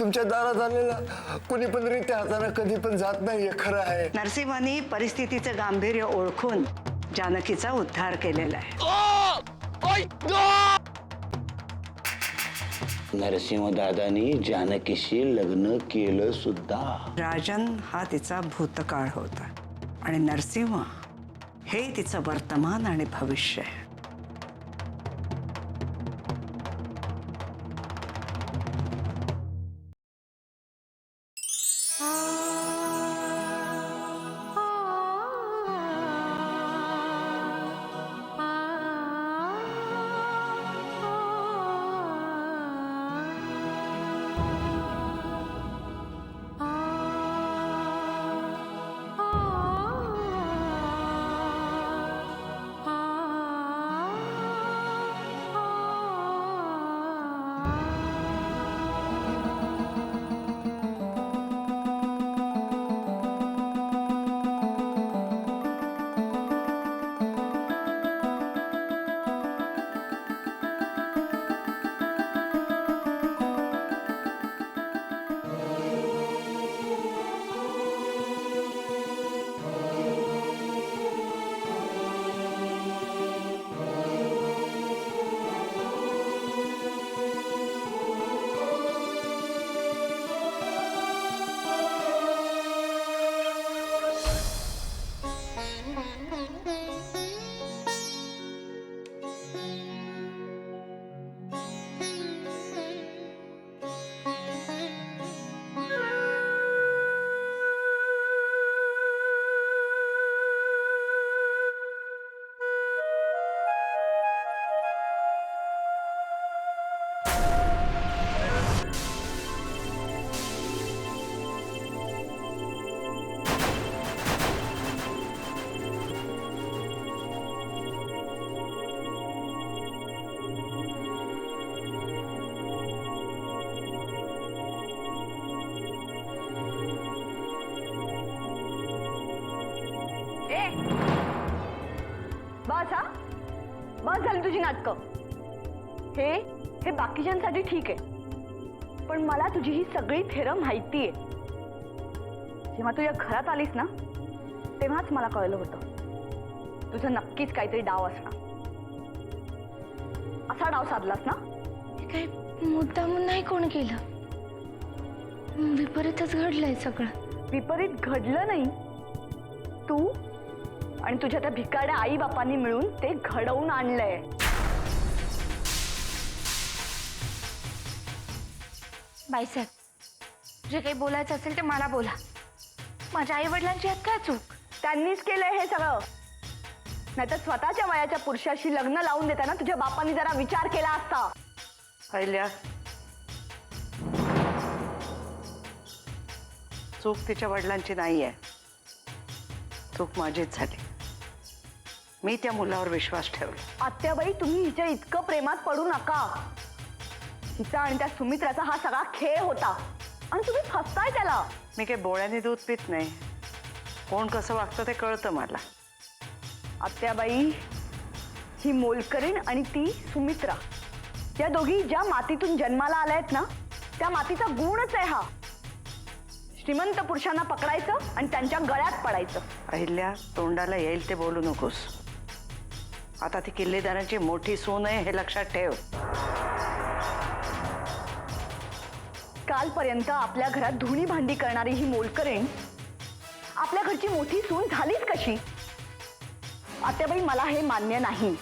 तुमच्या दारात आलेला कुणी पण रीत्या हाताने कधी पण जात नाही, हे खरं आहे. नरसिंहांनी परिस्थितीचं गांभीर्य ओळखून जानकीचा उद्धार केलेला आहे. नरसिंह दादानी जानकीशी लग्न केलं सुद्धा. राजन हा तिचा भूतकाळ होता आणि नरसिंह हे तिचं वर्तमान आणि भविष्य आहे. बस हा, बस झाली तुझी नाटकं. हे बाकीच्यांसाठी ठीक आहे, पण मला तुझी ही सगळी थेरं माहितीये. जेव्हा तू या घरात आलीस ना, तेव्हाच मला कळलं होतं तुझं नक्कीच काहीतरी डाव असणार. असा डाव साधलास ना? काही मुद्दामून नाही कोण केलं, विपरीतच घडलंय सगळं. विपरीत घडलं नाही, तू आणि तुझ्या त्या भिकारड्या आई बापांनी मिळून ते घडवून आणलंय. बाईसाहेब, जे काही बोलायचं असेल ते मला बोला. माझ्या आई वडिलांची यात काय चूक? त्यांनीच केलंय हे सगळं. नाहीतर स्वतःच्या वयाच्या पुरुषाशी लग्न लावून देताना तुझ्या बापांनी जरा विचार केला असता. पहिल्या चूक तिच्या वडिलांची नाहीये, चूक माझीच झाली. मी त्या मुलावर विश्वास ठेवला. आत्याबाई, तुम्ही हिच्या इतकं प्रेमात पडू नका. हिचा आणि त्या सुमित्राचा हा सगळा खेळ होता आणि तुम्ही फसताय त्याला. मी काही बोळ्याने दूध पित नाही. कोण कसं वागतं ते कळतं मला. आत्याबाई, ही मोलकरीण आणि ती सुमित्रा, या दोघी ज्या मातीतून जन्माला आल्या आहेत ना, त्या मातीचा गुणच आहे हा. श्रीमंत पुरुषांना पकडायचं आणि त्यांच्या गळ्यात पडायचं. अहिल्या, तोंडाला येईल ते बोलू नकोस. आता ती किल्लेदारांची मोठी सून आहे हे लक्षात ठेव. कालपर्यंत आपल्या घरात धुणी भांडी करणारी ही मोलकरीण आपल्या घरची मोठी सून झालीच कशी? आत्याबाई, मला हे मान्य नाही.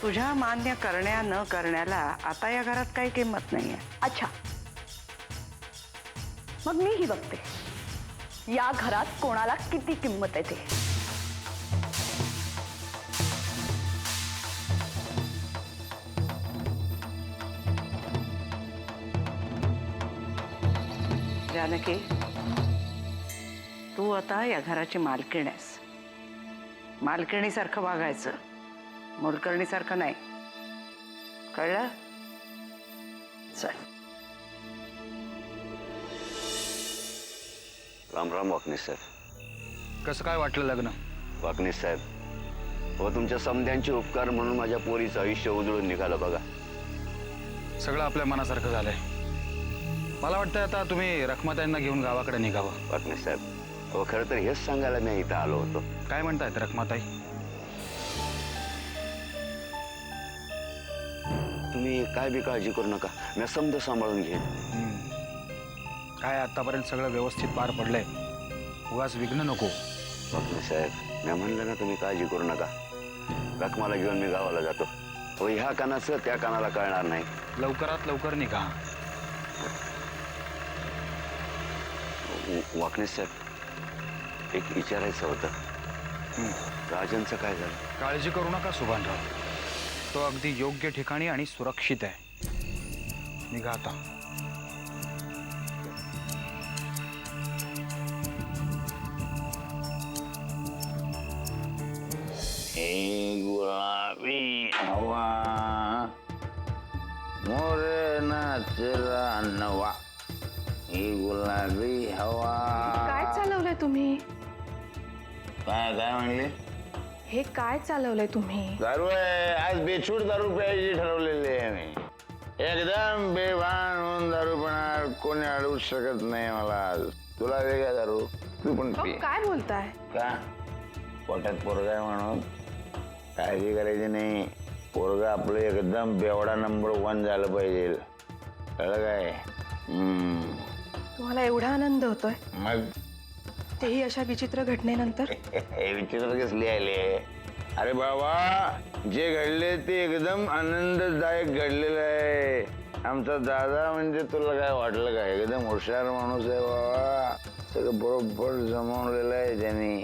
तुझ्या मान्य करण्या न करण्याला आता या घरात काही किंमत नाहीये. अच्छा, मग मीही बघते या घरात कोणाला किती किंमत आहे ते. जानकी, तू आता या घराची मालकीण आहेस. मालकिणीसारखं वागायचं, मोलकरणीसारखं नाही. कळलं? चल. राम राम वाकणीस साहेब. कसं काय वाटलं लग्न? वाकणीस साहेब, हो, तुमच्या समध्यांचे उपकार म्हणून माझ्या पोरीचं आयुष्य उजळून निघालं बघा. सगळं आपल्या मनासारखं झालंय. मला वाटतं आता तुम्ही रखमाताईंना घेऊन गावाकडे निघावं. वाकणे साहेब, हो खरं तर हेच सांगायला मी इथं आलो होतो. काय म्हणतायत रखमाताई? तुम्ही काय बी काळजी करू नका, मी समजा सांभाळून घेईन. काय आतापर्यंत सगळं व्यवस्थित पार पडलंय, उगाच विघ्न नको. वाकणे साहेब, मी म्हणलं ना तुम्ही काळजी करू नका. रखमाला घेऊन मी गावाला जातो. हो, ह्या कानाचं त्या कानाला कळणार नाही. लवकरात लवकर निघा. वाकणे साहेब, एक विचारायचं होतं. राजनचं काय झालं? काळजी करू नका सुभानराव, तो अगदी योग्य ठिकाणी आणि सुरक्षित आहे. निघा आता. गुलाबी हवा मोरे नाचला नवा, ही गुलाबी हवा. काय चालवलंय तुम्ही? काय काय म्हणले? हे काय चालवलंय तुम्ही? दारू आहे, आज बेछूट दारू प्यायची ठरवलेली आहे मी. एकदम बेभान होऊन दारू पिणार, कोणी अडवू शकत नाही मला आज. तुला वेगळा दारू, तू पण अहो, पी. काय बोलताय? का पोटात पोरगा आहे म्हणून काळजी करायची नाही. पोरगा आपलं एकदम बेवडा नंबर 1 झालं पाहिजे, कळलं काय? तुम्हाला एवढा आनंद होतोय, मग तेही अशा विचित्र घटनेनंतर? हे विचित्र कसली आले? अरे बाबा, जे घडले ते एकदम आनंददायक घडलेलं आहे. आमचा दादा म्हणजे तुला काय वाटलं काय? एकदम हुशार माणूस आहे बाबा, सगळं बरोबर जमवलेलं आहे त्यांनी.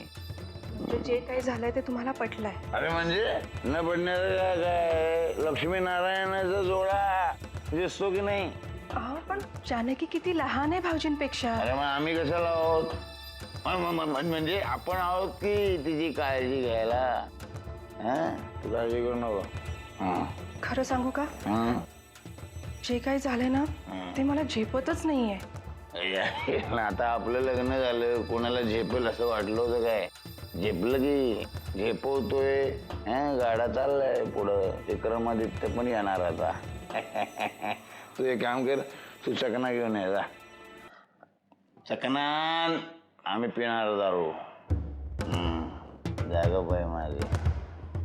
म्हणजे जे काही झालंय ते तुम्हाला पटलंय? अरे म्हणजे न पडण्याचं काय? लक्ष्मीनारायणाचा जोडा दिसतो की नाही? अहो, पण जानकी किती लहान आहे भाऊजींपेक्षा. अरे मग आम्ही कशाला आहोत? म्हणजे आपण आहोत की तिची काळजी घ्यायला. तू काळजी करू नको. खरं सांगू का, जे काही झालंय ना ते मला झेपतच नाहीये. आता आपलं लग्न झालं, कोणाला झेपेल असं वाटलं होतं काय? झेपलं की झेपवतोय. गाडा चाललाय पुढं. विक्रमादित्य पण येणार आता. तू एक काम कर, तू चकना घेऊन ये जा. चकनान आम्ही पिणार दारू. जागा पाय माझी.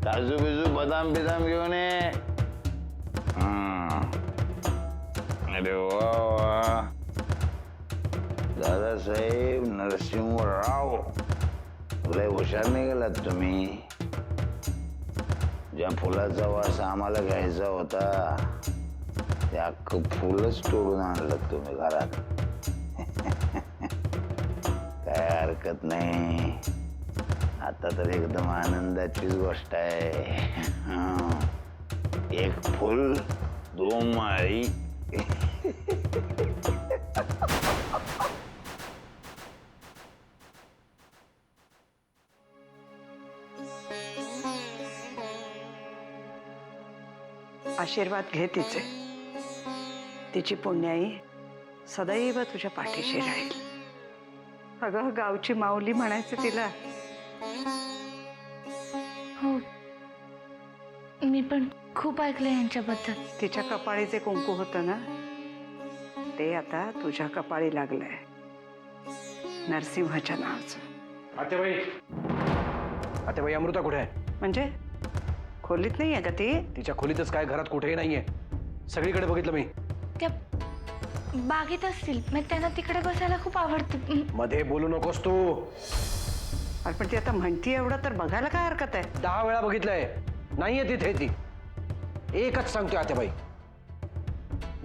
काजू बिजू बदाम बिदाम घेऊन ये. अरे वा वा, दादासाहेब नरसिंहराव, लय हुशार निघालात तुम्ही. ज्या फुलाचा वास आम्हाला घ्यायचा होता ते अख्खं फुलच तोडून आणलं तुम्ही घरात. काय हरकत नाही, आता तर एकदम आनंदाचीच गोष्ट आहे. एक फुल 2 माळी. आशीर्वाद घे तिचे. तिची पुण्याई सदैव तुझ्या पाठीशी राहील. अगं, गावची माऊली म्हणायचं तिला. हो, मी पण खूप ऐकलंय यांच्याबद्दल. तिच्या कपाळी जे कुंकू होतं ना ते आता तुझ्या कपाळी लागलंय, नरसिंहाच्या नावाचं. आतेबाई, अमृता कुठे आहे? म्हणजे खोलीत नाही आहे का ती? तिच्या खोलीतच काय, घरात कुठेही नाहीये. सगळीकडे बघितलं मी. त्या बागेत असतील, मग त्यांना तिकडे बसायला खूप आवडतं. मध्ये बोलू नकोस तू. अरे पण ती आता म्हणती एवढं, तर बघायला काय हरकत आहे? 10 वेळा बघितलंय, नाहीये तिथे ती. एकच सांगतोय आतेबाई,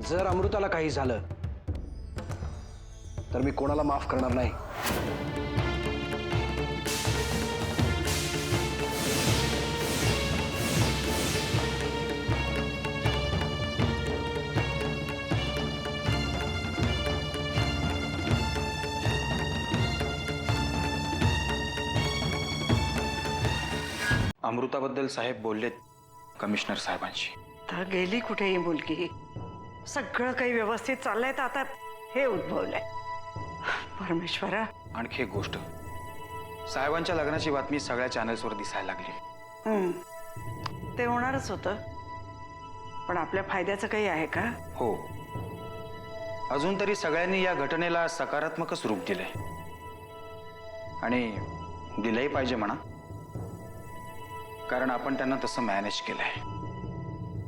जर अमृताला काही झालं तर मी कोणाला माफ करणार नाही. अमृताबद्दल साहेब बोललेत कमिशनर साहेबांशी. तर गेली कुठे ही मुलगी? सगळं काही व्यवस्थित चाललंय, तर आता हे उद्भवलंय. परमेश्वरा. आणखी एक गोष्ट, साहेबांच्या लग्नाची बातमी सगळ्या चॅनल्सवर दिसायला लागली. ते होणारच होतं, पण आपल्या फायद्याचं काही आहे का? हो, अजून तरी सगळ्यांनी या घटनेला सकारात्मकच रूप दिलंय आणि दिलंही पाहिजे म्हणा, कारण आपण त्यांना तसं मॅनेज केलंय.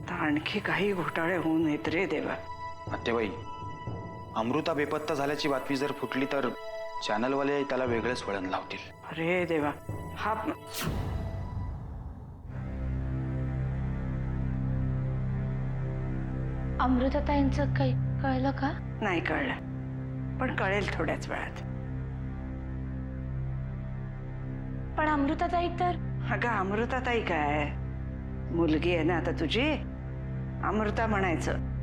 तर आणखी काही घोटाळे होऊ नयेत रे देवा. आत्याबाई, अमृता बेपत्ता झाल्याची बातमी जर फुटली तर चॅनलवाले त्याला वेगळंच वळण लावतील. अरे देवा, हा अमृताताईंचं काही कळलं का? नाही कळलं, पण कळेल थोड्याच वेळात. पण अमृताताई तर अगं अमृताताई काय, मुलगी आहे ना आता तुझी, अमृता म्हणायचं.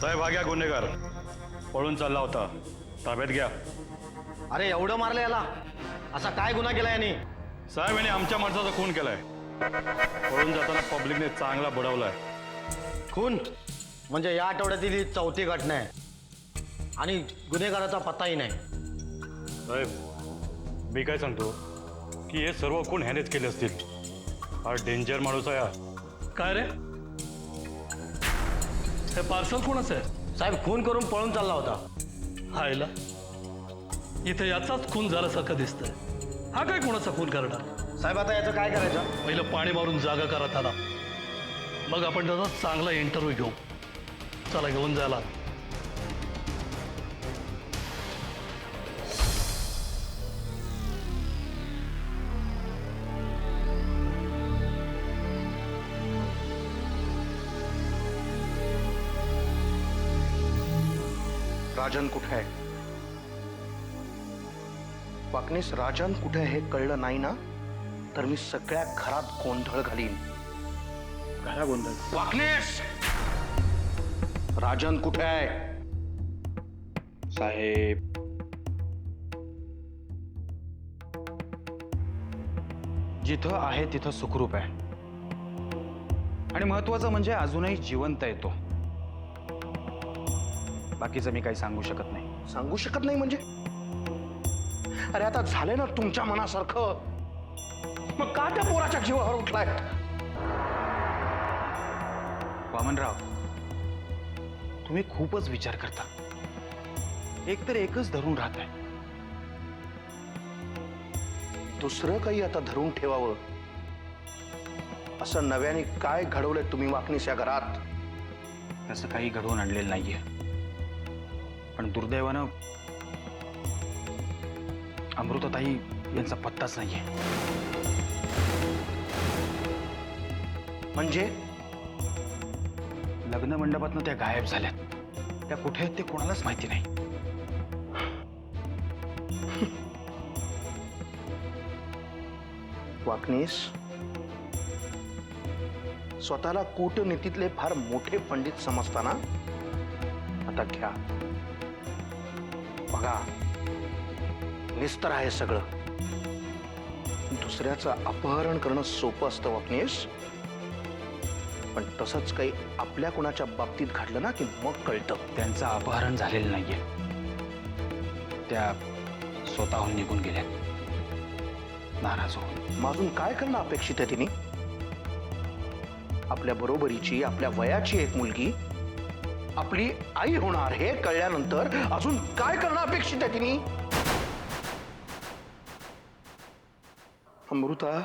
साहेब हा घ्या गुन्हेगार, पळून चालला होता, ताब्यात घ्या. अरे एवढं मारलं याला, असा काय गुन्हा केला याने? साहेब याने आमच्या माणसाचा खून केलाय. पळून जाताना पब्लिकने चांगला बुडवलाय. खून म्हणजे या आठवड्यातील ही 4थी घटना आहे आणि गुन्हेगाराचा पत्ताही नाही. साहेब मी काय सांगतो की हे सर्व खून ह्यानेच केले असतील. हा डेंजर माणूस आहे हा. काय रे, हे पार्सल कोणाचं आहे? साहेब खून करून पळून चालला होता. हायला, इथे याचाच खून झाल्यासारखं दिसतंय. हा काय कोणाचा खून करणार? साहेब आता याचं काय करायचं? पहिलं पाणी मारून जागा करा त्याला, मग आपण त्याचा चांगला इंटरव्ह्यू घेऊ. चला घेऊन जायला. राजन कुठे आहे? वाकणीस राजन कुठे हे कळलं नाही ना तर मी सगळ्या घरात गोंधळ घालीन. घरा गोंधळ. वाकणीस, राजन कुठे आहे? साहेब, जिथं आहे तिथं सुखरूप आहे आणि महत्वाचं म्हणजे अजूनही जिवंत आहे तो. बाकीचं मी काही सांगू शकत नाही. सांगू शकत नाही म्हणजे? अरे आता झाले ना तुमच्या मनासारखं, मग का त्या पोराच्या जीवावर उठलाय? वामनराव, तुम्ही खूपच विचार करता. एक तर एकच धरून राहत आहे. दुसरं काही आता धरून ठेवावं असं नव्याने काय घडवलंय तुम्ही वाकणीस या घरात? तसं काही घडवून आणलेलं नाहीये, पण दुर्दैवानं अमृताताई यांचा पत्ताच नाहीये. म्हणजे लग्न मंडपातनं त्या गायब झाल्यात. त्या कुठे आहेत ते कोणालाच माहिती नाही. वाकणीस, स्वतःला कूटनीतीतले फार मोठे पंडित समजताना आता घ्या. बघा, निस्तर आहे सगळं. दुसऱ्याचं अपहरण करणं सोपं असतं वाकणीस, पण तसंच काही आपल्या कुणाच्या बाबतीत घडलं ना की मग कळतं. त्यांचं अपहरण झालेलं नाहीये. त्या स्वतःहून निघून गेल्या, नाराज होऊन. अजून काय करणं अपेक्षित आहे तिने? आपल्या बरोबरीची, आपल्या वयाची एक मुलगी आपली आई होणार हे कळल्यानंतर अजून काय करणं अपेक्षित आहे तिने? अमृता,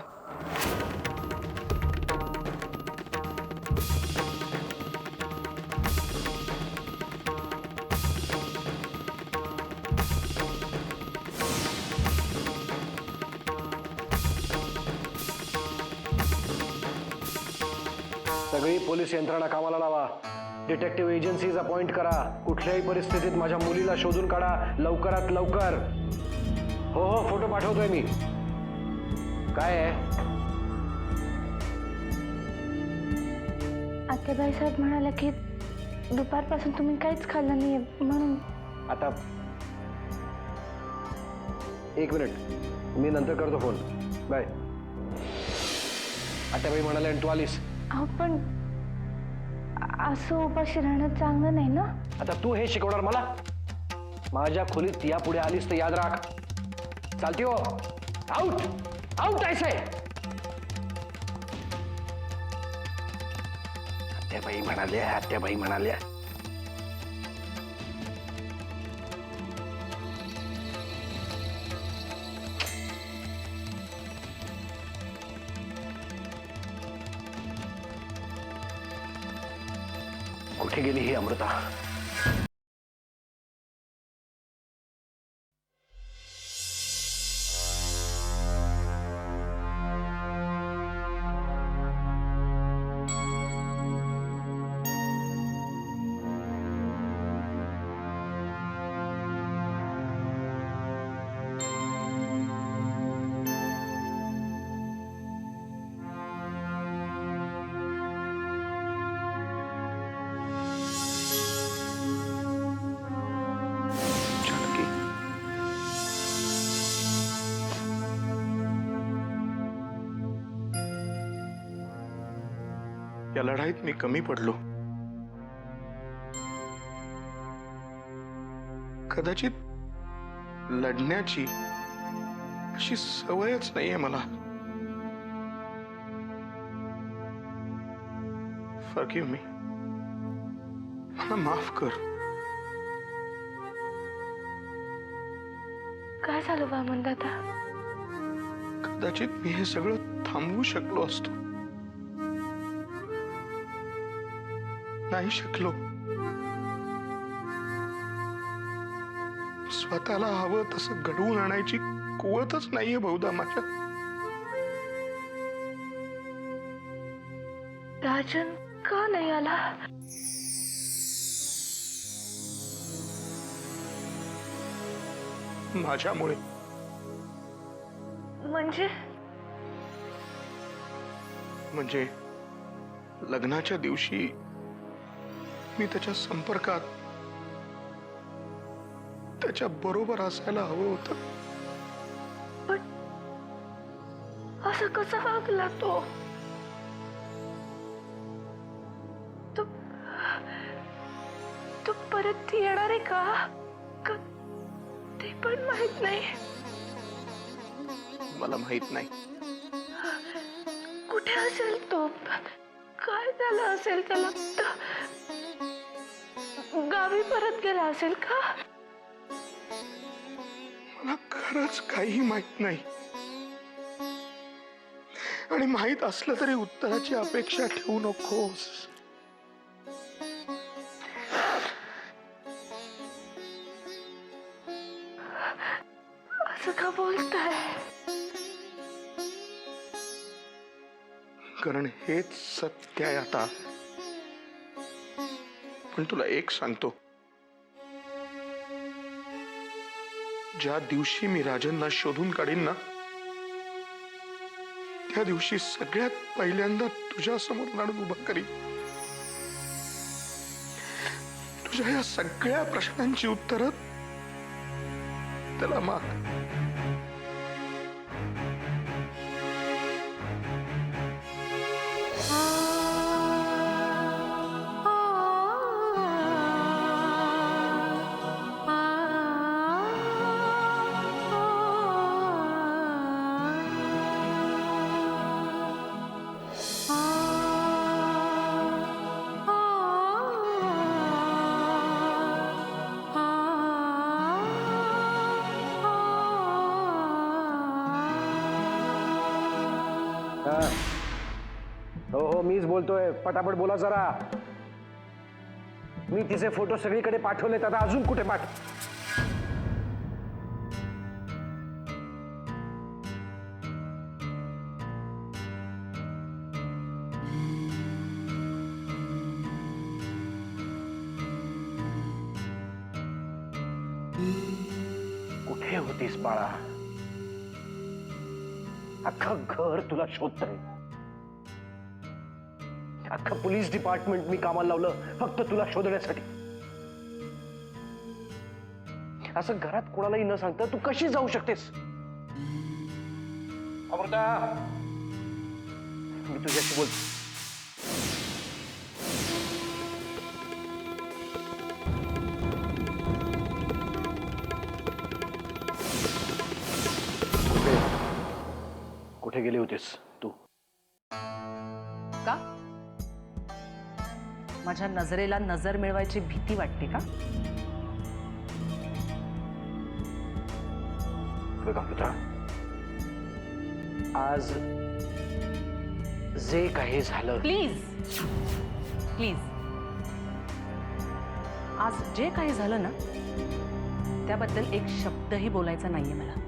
सगळी पोलीस यंत्रणा कामाला लावा. डिटेक्टिव्ह एजन्सीज अपॉइंट करा. कुठल्याही परिस्थितीत माझ्या मुलीला शोधून काढा, लवकरात लवकर. हो हो, फोटो पाठवतोय मी. काय आहे? आत्याबाई साहेब म्हणाले की दुपारपासून तुम्ही काहीच खाल्लं नाहीये म्हणून. आता एक मिनिट, मी नंतर करतो फोन. बाय. आत्याबाई म्हणाले आणि तू आलीस. अहो पण असं उपाशी राहणं चांगलं नाही ना. आता तू हे शिकवणार मला? माझ्या खोलीत यापुढे आलीस तर याद राख, चालती हो. आउट आउट ऐसे. आत्याबाई म्हणाल्या. कुठे गेली ही अमृता? जानकी, या लढाईत मी कमी पडलो. कदाचित लढण्याची अशी सवयच नाहीये मला. फॉरगिव्ह मी, मला माफ कर. काय झालं वामन दादा? कदाचित मी हे सगळं थांबवू शकलो असतो, नाही शकलो. स्वतःला हवं तसं घडवून आणायची कुवतच नाहीये बहुधा माझ्या. राजन का नाही आला? माझ्यामुळे. म्हणजे लग्नाच्या दिवशी मी त्याच्या संपर्कात, त्याच्या बरोबर असायला हवं होतं. पण असं कसं वागला तो? तो परत येणार आहे का ते पण माहित नाही. मला माहित नाही. कुठे असेल तो? काय झालं असेल त्याला? गावी परत गेला असेल का? मला खरंच काही माहित नाही. आणि माहित असलं तरी उत्तराची अपेक्षा ठेवू नकोस. असं का बोलताय? कारण हेच सत्य आहे आता. पण तुला एक सांगतो, ज्या दिवशी मी राजनला शोधून काढीन ना, त्या दिवशी सगळ्यात पहिल्यांदा तुझ्या समोर लाडू उभा करीन. तुझ्या या सगळ्या प्रश्नांची उत्तरं त्याला माग. हो मीच बोलतोय. पटापट बोला जरा. मी तिचे फोटो सगळीकडे पाठवलेत, आता अजून कुठे कुठे होतीस बाळा? अख्खं घर तुला शोधतंय. अख्खं पोलीस डिपार्टमेंट मी कामाला लावलं फक्त तुला शोधण्यासाठी. असं घरात कोणालाही न सांगता तू कशी जाऊ शकतेस? अमृता, मी तुझ्याशी बोलतो. कुठे गेली होतीस तू? का माझ्या नजरेला नजर मिळवायची भीती वाटते का? बघ अमृता, आज जे काही झालं, प्लीज प्लीज, आज जे काही झालं ना त्याबद्दल एक शब्दही बोलायचा नाहीये मला.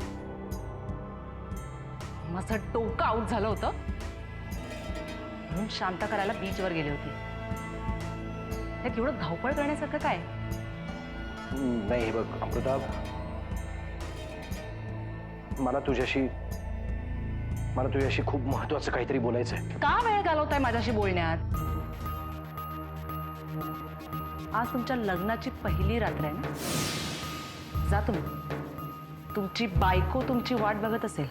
माझं डोकं आऊट झालं होतं म्हणून शांत करायला बीचवर गेले होते. त्यात एवढं धावपळ करण्यासारखं काय? नाही हे बघ अमृता, मला तुझ्याशी खूप महत्वाचं काहीतरी बोलायचंय. का वेळ घालवताय माझ्याशी बोलण्यात? आज तुमच्या लग्नाची पहिली रात्र आहे ना. जा तुम्ही, तुमची बायको तुमची वाट बघत असेल.